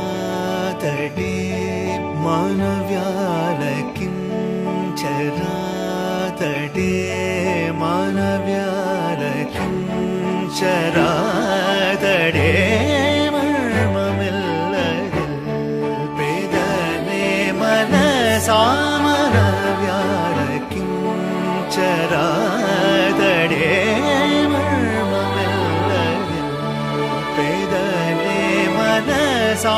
मानव्यालकिञ्चरातडे मानव्यालकिञ्चरातडे मानव्यालकिञ्चरातडे मर्ममिल्लदिल पेदने मनसा मानव्यालकिञ्चरातडे मर्ममिल्लदिल पेदने मनसा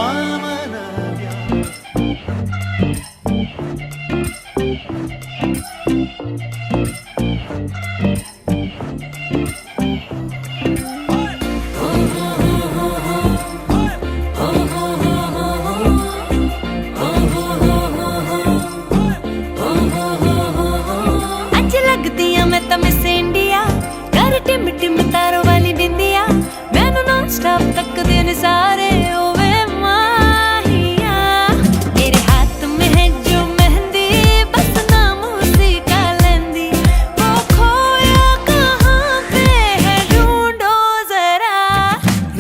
stop तक दिन सारे ओवे माहिया तेरे हाथ में है जो मेहंदी बस नाम उसी का लेंदी वो खोया कहाँ पे है ढूंढो जरा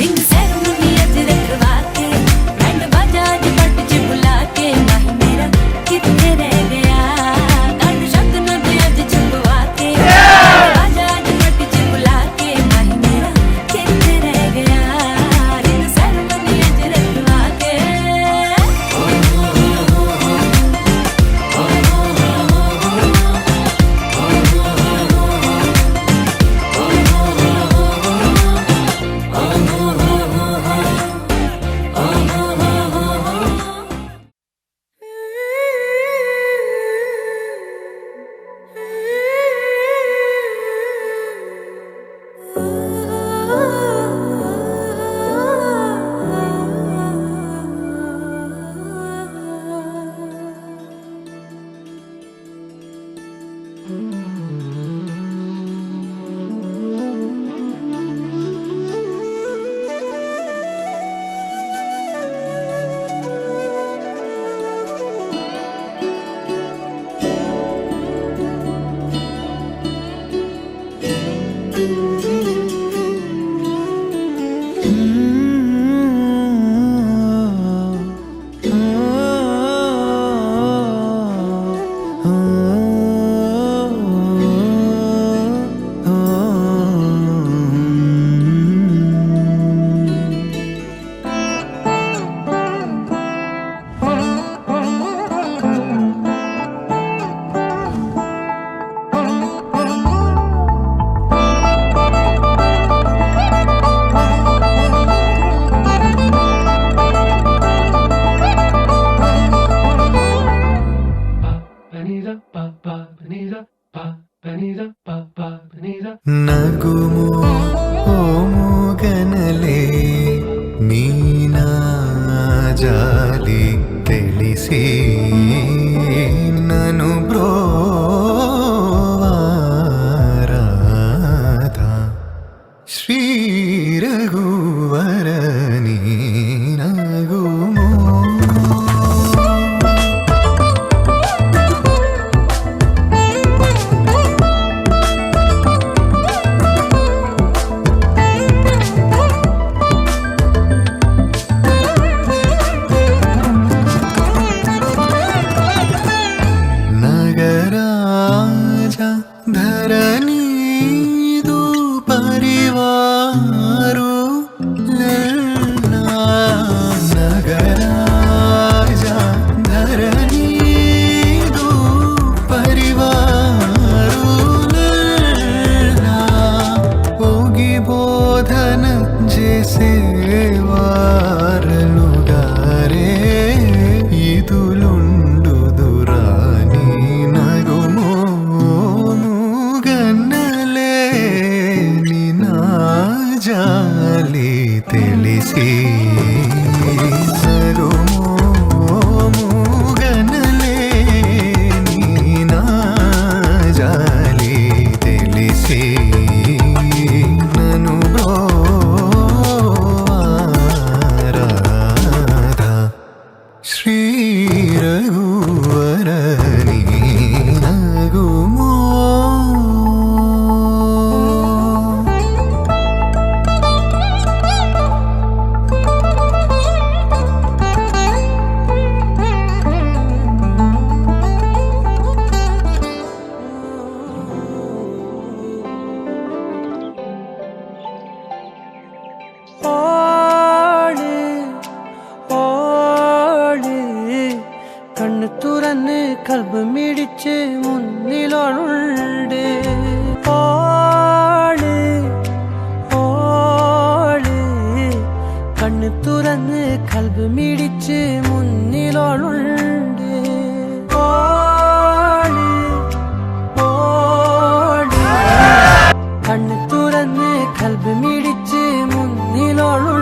रिंग सेरेमनी आज रखवा के बैंड बाजा आज पट च बुला के माही मेरा कितने रह गया काट शब्द न दे आज छुपवा के बाजा आज पट च बुला के माही मेरा कितने रह गया నగుము ఓముగనలే నీనా జాలి తెలిసి నను బ్రోవారాధా శ్రీ రఘువరని నగుము മിടിച്ച് മുന്നിലുണ്ട്. ഓള് ഓള് കണ്ണ് തുറന്ന് കൽബ് മിടിച്ച് മുന്നിലുണ്ട്. ഓള് ഓള് കണ്ണ് തുറന്ന് കൽബ് മിടിച്ച് മുന്നിലുണ്ട്.